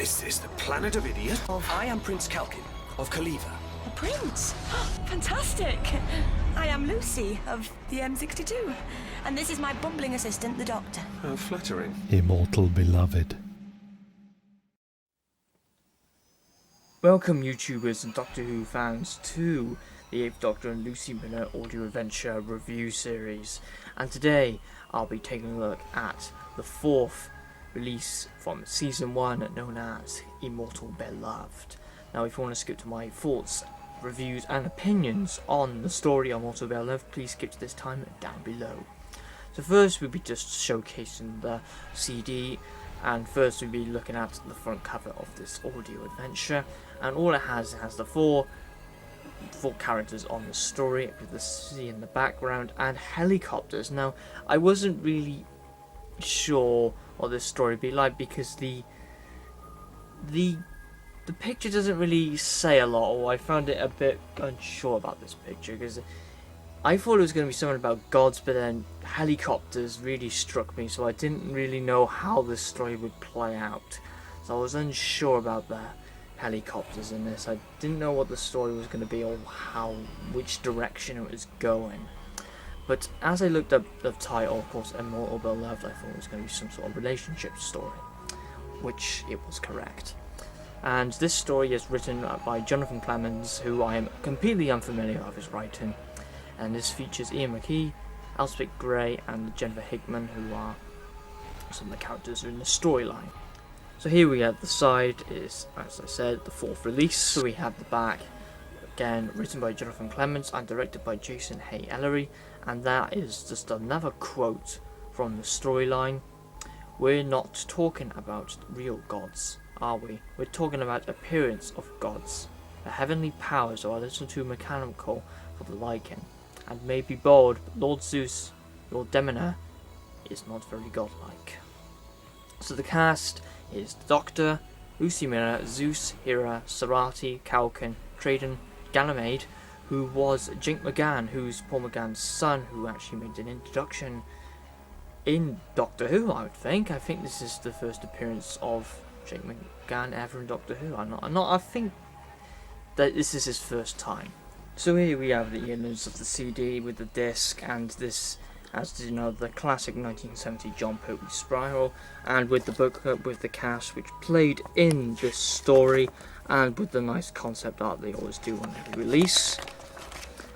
This is the planet of idiots. I am Prince Kalkin of Khaliva. A prince? Fantastic! I am Lucy of the M62. And this is my bumbling assistant, the Doctor. How flattering. Immortal Beloved. Welcome YouTubers and Doctor Who fans to the 8th Doctor and Lucy Miller audio adventure review series. And today I'll be taking a look at the 4th release from season 1 known as Immortal Beloved. Now if you want to skip to my thoughts, reviews and opinions on the story of Immortal Beloved, please skip to this time down below. So first we'll be just showcasing the CD, and first we'll be looking at the front cover of this audio adventure, and all it has the four characters on the story with the sea in the background and helicopters. Now I wasn't really sure what this story would be like because the picture doesn't really say a lot, or I found it a bit unsure about this picture because I thought it was going to be something about gods, but then helicopters really struck me, so I didn't really know how this story would play out. So I was unsure about the helicopters in this. I didn't know what the story was going to be or which direction it was going. But as I looked up the title, of course, Immortal Beloved, I thought it was going to be some sort of relationship story, which it was correct. And this story is written by Jonathan Clemens, who I am completely unfamiliar with his writing. And this features Ian McKee, Elspeth Gray and Jennifer Hickman, who are some of the characters in the storyline. So here we have the side is, as I said, the 4th release. So we have the back, again written by Jonathan Clemens and directed by Jason Hay Ellery, and that is just another quote from the storyline. We're not talking about real gods, are we? We're talking about appearance of gods. The heavenly powers are a little too mechanical for the liking, and may be bold, but Lord Zeus, your Demeter, is not very godlike. So the cast is the Doctor, Lucy Miller, Zeus, Hera, Sarati, Kalkin, Traden, Ganymede, who was Jake McGann, who's Paul McGann's son, who actually made an introduction in Doctor Who, I would think. I think this is the first appearance of Jake McGann ever in Doctor Who. I think that this is his first time. So here we have the image of the CD with the disc, and this, as you know, the classic 1970 John Pertwee spiral, and with the booklet with the cast which played in this story, and with the nice concept art they always do on every release.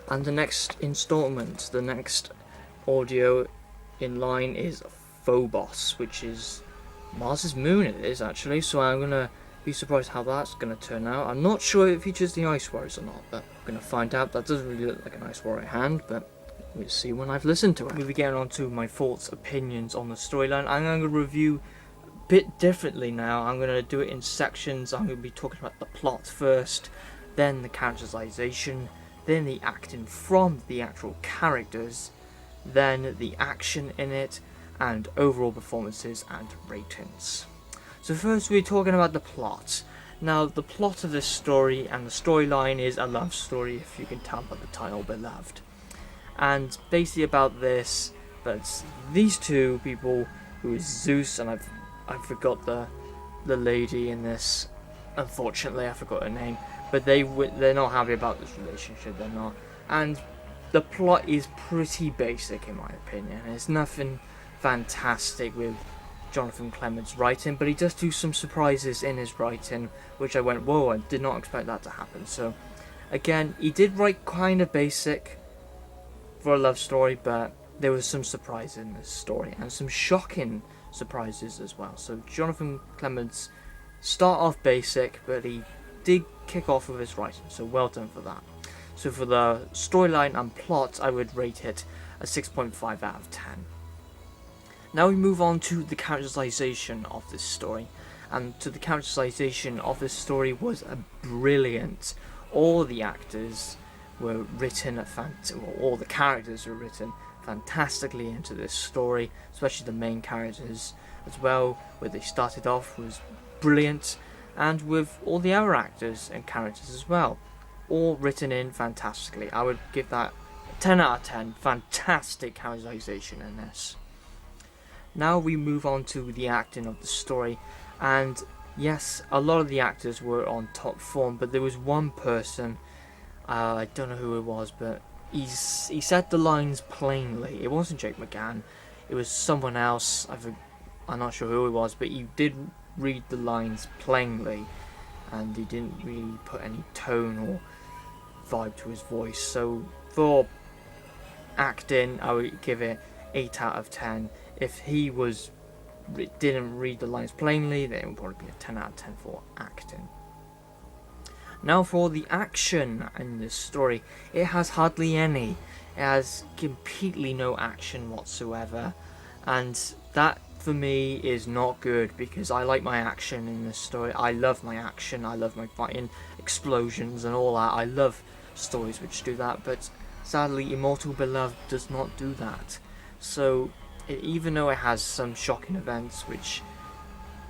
And the next installment, the next audio in line is Phobos, which is Mars's moon. It is actually, so I'm gonna be surprised how that's gonna turn out. I'm not sure if it features the Ice Warriors or not, but I'm gonna find out. That doesn't really look like an Ice Warrior hand, but we'll see when I've listened to it. We'll be getting on to my thoughts, opinions on the storyline. I'm going to review a bit differently now. I'm going to do it in sections. I'm going to be talking about the plot first, then the characterization, then the acting from the actual characters, then the action in it, and overall performances and ratings. So first we're talking about the plot. Now the plot of this story and the storyline is a love story, if you can tell by the title, Beloved. And basically about this, but these two people, who is Zeus, and I forgot the lady in this, unfortunately I forgot her name, but they're not happy about this relationship, they're not. And the plot is pretty basic in my opinion. There's nothing fantastic with Jonathan Clements' writing, but he does do some surprises in his writing, which I went, whoa, I did not expect that to happen. So again, he did write kind of basic for a love story, but there was some surprise in this story and some shocking surprises as well. So Jonathan Clements start off basic, but he did kick off with his writing, so well done for that. So for the storyline and plot, I would rate it a 6.5 out of 10. Now we move on to the characterization of this story, and to the characterization of this story was brilliant. All the actors were written, all the characters were written fantastically into this story, especially the main characters as well, where they started off was brilliant, and with all the other actors and characters as well, all written in fantastically. I would give that 10 out of 10, fantastic characterization in this. Now we move on to the acting of the story, and yes, a lot of the actors were on top form, but there was one person, I don't know who it was, but he said the lines plainly. It wasn't Jake McGann, it was someone else. I'm not sure who it was, but he did read the lines plainly, and he didn't really put any tone or vibe to his voice. So for acting, I would give it 8 out of 10. If he didn't read the lines plainly, then it would probably be a 10 out of 10 for acting. Now for the action in this story, it has hardly any. It has completely no action whatsoever, and that for me is not good, because I like my action in this story. I love my action, I love my fighting, explosions and all that. I love stories which do that, but sadly Immortal Beloved does not do that. So even though it has some shocking events which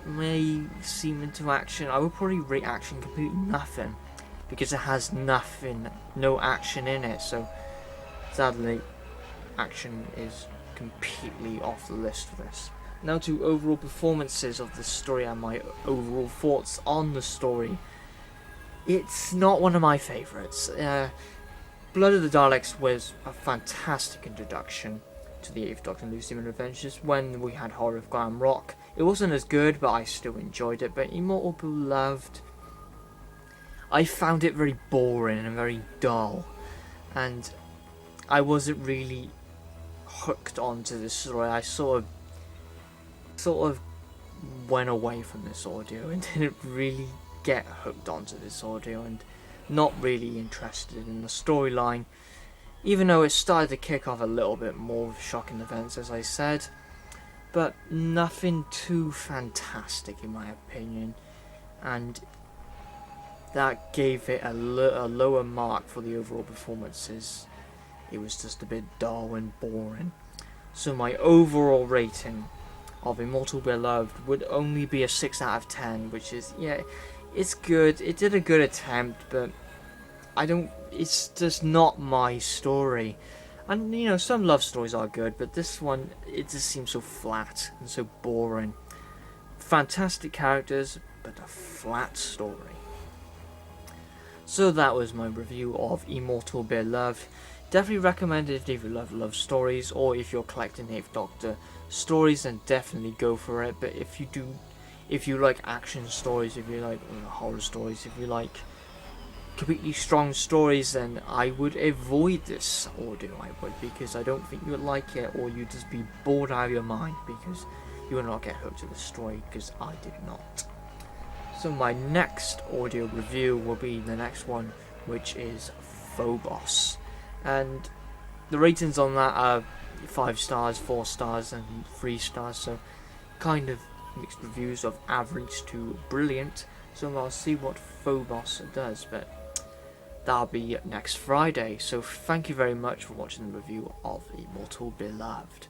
may seem into action, I would probably rate action completely nothing, because it has nothing, no action in it. So sadly, action is completely off the list for this. Now to overall performances of the story and my overall thoughts on the story. It's not one of my favourites. Blood of the Daleks was a fantastic introduction to the 8th Doctor and Lucy Moon Adventures when we had Horror Glam Rock. It wasn't as good, but I still enjoyed it. But Immortal Beloved, I found it very boring and very dull, and I wasn't really hooked onto this story. I sort of went away from this audio and didn't really get hooked onto this audio, and not really interested in the storyline, even though it started to kick off a little bit more with shocking events, as I said, but nothing too fantastic in my opinion, and that gave it a lower mark for the overall performances. It was just a bit dull and boring. So my overall rating of Immortal Beloved would only be a 6 out of 10, which is, yeah, it's good. It did a good attempt, but it's just not my story. And, you know, some love stories are good, but this one, it just seems so flat and so boring. Fantastic characters, but a flat story. So that was my review of Immortal Beloved. Definitely recommend it if you love stories, or if you're collecting 8th Doctor stories, then definitely go for it. But if you like action stories, if you like horror stories, if you like completely strong stories, then I would avoid this audio, because I don't think you would like it, or you'd just be bored out of your mind, because you will not get hooked to the story, because I did not. So my next audio review will be the next one, which is Phobos. And the ratings on that are 5 stars, 4 stars and 3 stars, so kind of mixed reviews of average to brilliant. So I'll see what Phobos does, but that'll be next Friday. So thank you very much for watching the review of Immortal Beloved.